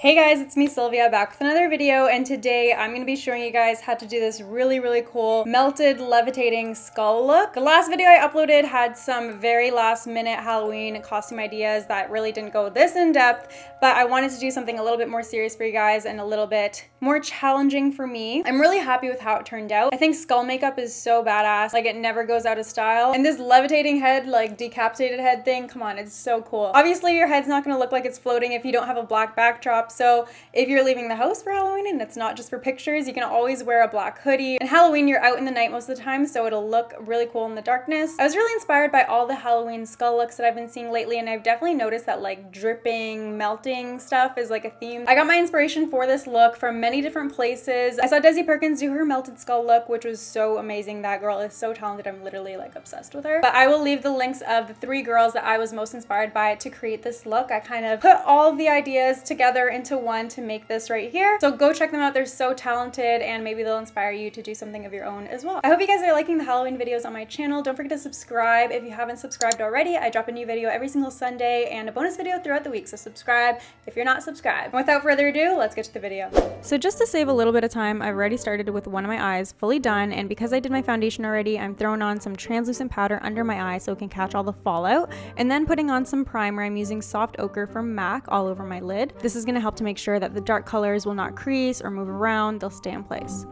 Hey guys, it's me Sylvia back with another video, and today I'm going to be showing you guys how to do this really cool melted levitating skull look. The last video I uploaded had some very last minute Halloween costume ideas that really didn't go this in depth, but I wanted to do something a little bit more serious for you guys and a little bit more challenging for me. I'm really happy with how it turned out. I think skull makeup is so badass, like it never goes out of style. And this levitating head, like decapitated head thing, come on, it's so cool. Obviously your head's not going to look like it's floating if you don't have a black backdrop. So if you're leaving the house for Halloween and it's not just for pictures, you can always wear a black hoodie. And Halloween, you're out in the night most of the time, so it'll look really cool in the darkness. I was really inspired by all the Halloween skull looks that I've been seeing lately, and I've definitely noticed that like dripping, melting stuff is like a theme. I got my inspiration for this look from many different places. I saw Desi Perkins do her melted skull look, which was so amazing. That girl is so talented. I'm literally like obsessed with her. But I will leave the links of the 3 girls that I was most inspired by to create this look. I kind of put all of the ideas together into one to make this right here. So go check them out. They're so talented, and maybe they'll inspire you to do something of your own as well. I hope you guys are liking the Halloween videos on my channel. Don't forget to subscribe if you haven't subscribed already. I drop a new video every single Sunday and a bonus video throughout the week, so subscribe if you're not subscribed. And without further ado, let's get to the video. So just to save a little bit of time, I've already started with one of my eyes fully done, and because I did my foundation already, I'm throwing on some translucent powder under my eye so it can catch all the fallout, and then putting on some primer. I'm using soft ochre from MAC all over my lid. This is going to help to make sure that the dark colors will not crease or move around, they'll stay in place.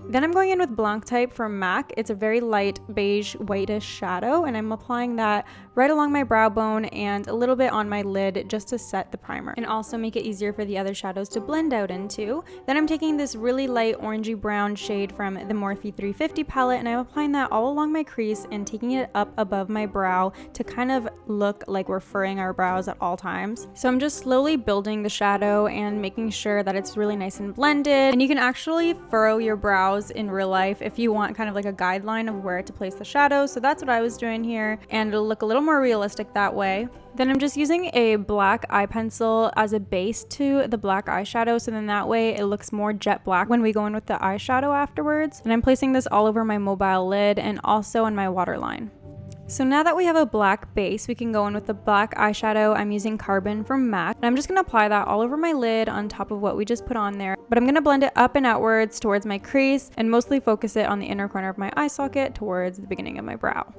Then I'm going in with Blanc Type from MAC. It's a very light beige whitish shadow, and I'm applying that right along my brow bone and a little bit on my lid just to set the primer and also make it easier for the other shadows to blend out into. Then I'm taking this really light orangey brown shade from the Morphe 350 palette, and I'm applying that all along my crease and taking it up above my brow to kind of look like we're furrowing our brows at all times. So I'm just slowly building the shadow and making sure that it's really nice and blended. And you can actually furrow your brows in real life if you want kind of like a guideline of where to place the shadow. So that's what I was doing here, and it'll look a little more realistic that way. Then I'm just using a black eye pencil as a base to the black eyeshadow, so then that way it looks more jet black when we go in with the eyeshadow afterwards. And I'm placing this all over my mobile lid and also on my waterline. So now that we have a black base, we can go in with the black eyeshadow. I'm using Carbon from MAC, and I'm just going to apply that all over my lid on top of what we just put on there. But I'm going to blend it up and outwards towards my crease and mostly focus it on the inner corner of my eye socket towards the beginning of my brow.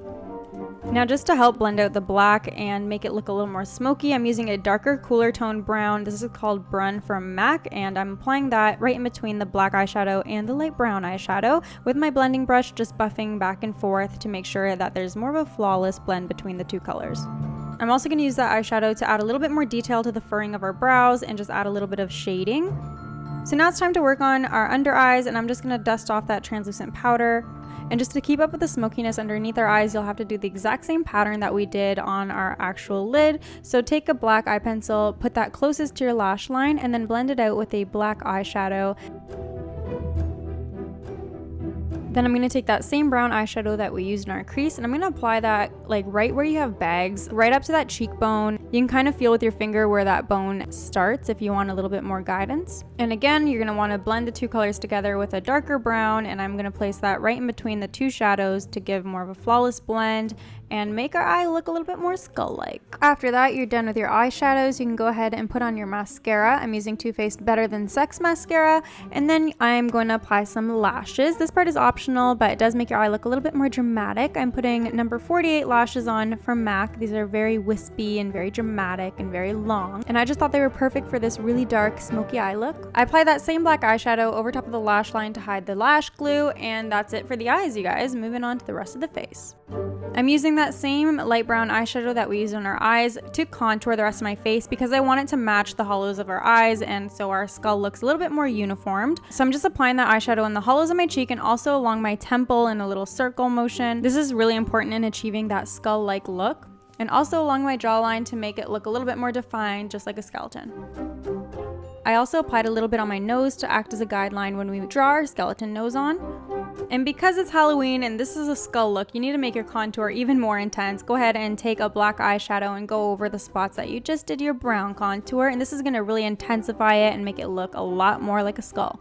Now just to help blend out the black and make it look a little more smoky, I'm using a darker, cooler tone brown. This is called Brun from MAC, and I'm applying that right in between the black eyeshadow and the light brown eyeshadow with my blending brush, just buffing back and forth to make sure that there's more of a flawless blend between the 2 colors. I'm also going to use that eyeshadow to add a little bit more detail to the furrowing of our brows and just add a little bit of shading. So now it's time to work on our under eyes, and I'm just going to dust off that translucent powder. And just to keep up with the smokiness underneath our eyes, you'll have to do the exact same pattern that we did on our actual lid. So take a black eye pencil, put that closest to your lash line, and then blend it out with a black eyeshadow. Then I'm going to take that same brown eyeshadow that we used in our crease, and I'm going to apply that like right where you have bags, right up to that cheekbone. You can kind of feel with your finger where that bone starts if you want a little bit more guidance. And again, you're going to want to blend the 2 colors together with a darker brown, and I'm going to place that right in between the 2 shadows to give more of a flawless blend and make our eye look a little bit more skull-like. After that, you're done with your eyeshadows. You can go ahead and put on your mascara. I'm using Too Faced Better Than Sex mascara, and then I'm going to apply some lashes. This part is optional, but it does make your eye look a little bit more dramatic. I'm putting number 48 lashes on from MAC. These are very wispy and very dramatic and very long, and I just thought they were perfect for this really dark, smoky eye look. I apply that same black eyeshadow over top of the lash line to hide the lash glue, and that's it for the eyes, you guys. Moving on to the rest of the face. I'm using that same light brown eyeshadow that we used on our eyes to contour the rest of my face because I want it to match the hollows of our eyes, and so our skull looks a little bit more uniformed. So I'm just applying that eyeshadow in the hollows of my cheek and also along my temple in a little circle motion. This is really important in achieving that skull-like look, and also along my jawline to make it look a little bit more defined, just like a skeleton. I also applied a little bit on my nose to act as a guideline when we draw our skeleton nose on. And because it's Halloween and this is a skull look, you need to make your contour even more intense. Go ahead and take a black eyeshadow and go over the spots that you just did your brown contour, and this is going to really intensify it and make it look a lot more like a skull.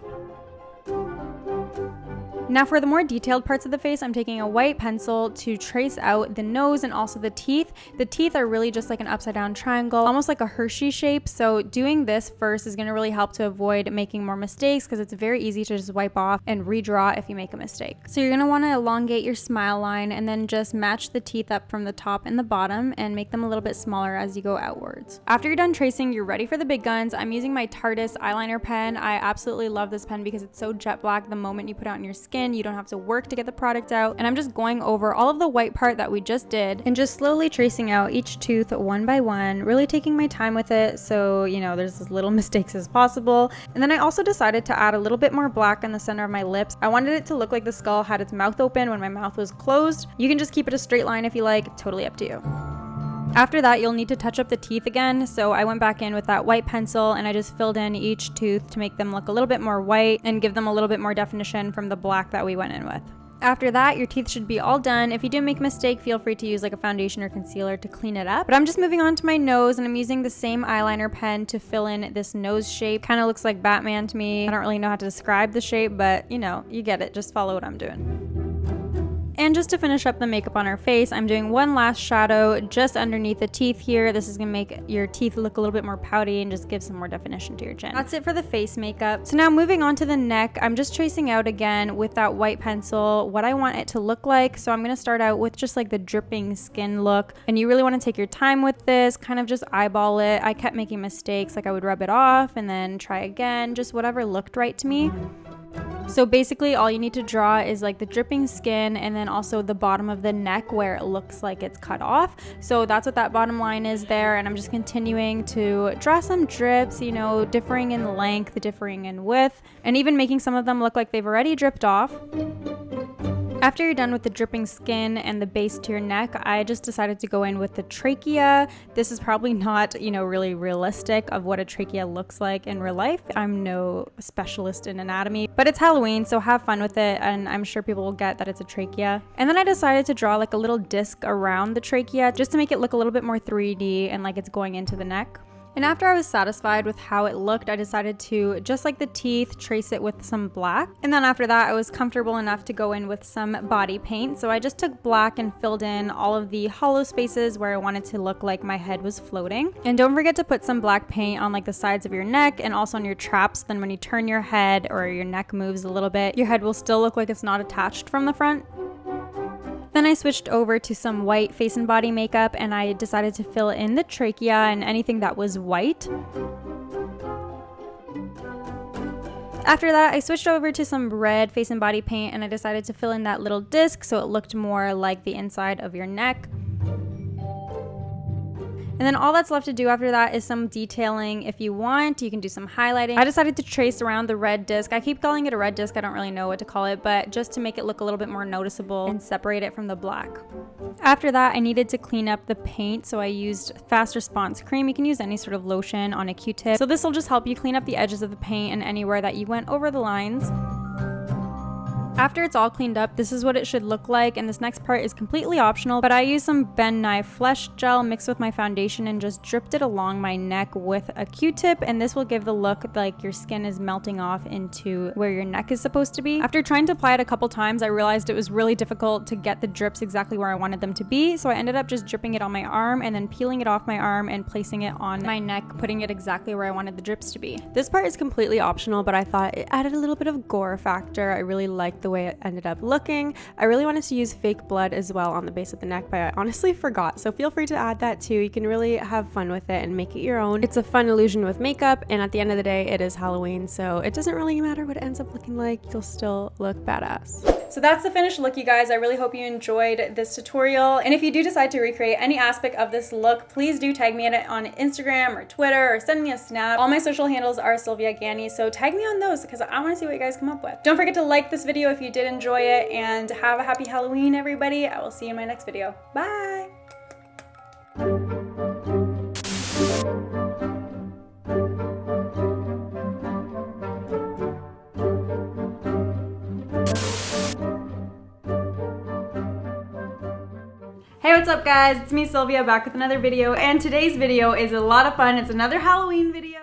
Now for the more detailed parts of the face, I'm taking a white pencil to trace out the nose and also the teeth. The teeth are really just like an upside down triangle, almost like a Hershey shape. So doing this first is going to really help to avoid making more mistakes because it's very easy to just wipe off and redraw if you make a mistake. So you're going to want to elongate your smile line and then just match the teeth up from the top and the bottom and make them a little bit smaller as you go outwards. After you're done tracing, you're ready for the big guns. I'm using my Tarte eyeliner pen. I absolutely love this pen because it's so jet black. The moment you put it on your skin, you don't have to work to get the product out. And I'm just going over all of the white part that we just did and just slowly tracing out each tooth one by one, really taking my time with it so, you know, there's as little mistakes as possible. And then I also decided to add a little bit more black in the center of my lips. I wanted it to look like the skull had its mouth open when my mouth was closed. You can just keep it a straight line if you like, totally up to you. After that, you'll need to touch up the teeth again, so I went back in with that white pencil and I just filled in each tooth to make them look a little bit more white and give them a little bit more definition from the black that we went in with. After that, your teeth should be all done. If you do make a mistake, feel free to use like a foundation or concealer to clean it up. But I'm just moving on to my nose and I'm using the same eyeliner pen to fill in this nose shape. Kind of looks like Batman to me. I don't really know how to describe the shape, but you know, you get it. Just follow what I'm doing. And just to finish up the makeup on our face, I'm doing one last shadow just underneath the teeth here. This is gonna make your teeth look a little bit more pouty and just give some more definition to your chin. That's it for the face makeup. So now moving on to the neck, I'm just tracing out again with that white pencil what I want it to look like. So I'm gonna start out with just like the dripping skin look. And you really wanna take your time with this, kind of just eyeball it. I kept making mistakes, like I would rub it off and then try again, just whatever looked right to me. So basically all you need to draw is like the dripping skin and then also the bottom of the neck where it looks like it's cut off. So that's what that bottom line is there, and I'm just continuing to draw some drips, you know, differing in length, differing in width, and even making some of them look like they've already dripped off. After you're done with the dripping skin and the base to your neck, I just decided to go in with the trachea. This is probably not, you know, really realistic of what a trachea looks like in real life. I'm no specialist in anatomy, but it's Halloween, so have fun with it, and I'm sure people will get that it's a trachea. And then I decided to draw like a little disc around the trachea just to make it look a little bit more 3D and like it's going into the neck. And after I was satisfied with how it looked, I decided to, just like the teeth, trace it with some black. And then after that, I was comfortable enough to go in with some body paint. So I just took black and filled in all of the hollow spaces where I wanted to look like my head was floating. And don't forget to put some black paint on like the sides of your neck and also on your traps. Then when you turn your head or your neck moves a little bit, your head will still look like it's not attached from the front. Then I switched over to some white face and body makeup and I decided to fill in the trachea and anything that was white. After that, I switched over to some red face and body paint and I decided to fill in that little disc so it looked more like the inside of your neck. And then all that's left to do after that is some detailing. If you want, you can do some highlighting. I decided to trace around the red disc. I keep calling it a red disc. I don't really know what to call it, but just to make it look a little bit more noticeable and separate it from the black. After that, I needed to clean up the paint, so I used Fast Response Cream. You can use any sort of lotion on a Q-tip. So this will just help you clean up the edges of the paint and anywhere that you went over the lines. After it's all cleaned up, this is what it should look like, and this next part is completely optional, but I used some Nye Flesh Gel mixed with my foundation and just dripped it along my neck with a Q-tip, and this will give the look like your skin is melting off into where your neck is supposed to be. After trying to apply it a couple times, I realized it was really difficult to get the drips exactly where I wanted them to be, so I ended up just dripping it on my arm and then peeling it off my arm and placing it on my neck, putting it exactly where I wanted the drips to be. This part is completely optional, but I thought it added a little bit of gore factor. I really liked the way it ended up looking. I really wanted to use fake blood as well on the base of the neck, but I honestly forgot, so feel free to add that too. You can really have fun with it and make it your own. It's a fun illusion with makeup, and at the end of the day, it is Halloween, so it doesn't really matter what it ends up looking like. You'll still look badass. So that's the finished look, you guys. I really hope you enjoyed this tutorial. And if you do decide to recreate any aspect of this look, please do tag me in it on Instagram or Twitter or send me a snap. All my social handles are Sylvia Gani, so tag me on those because I want to see what you guys come up with. Don't forget to like this video if you did enjoy it, and have a happy Halloween, everybody. I will see you in my next video. Bye! Hey, what's up guys? It's me, Sylvia, back with another video, and today's video is a lot of fun. It's another Halloween video.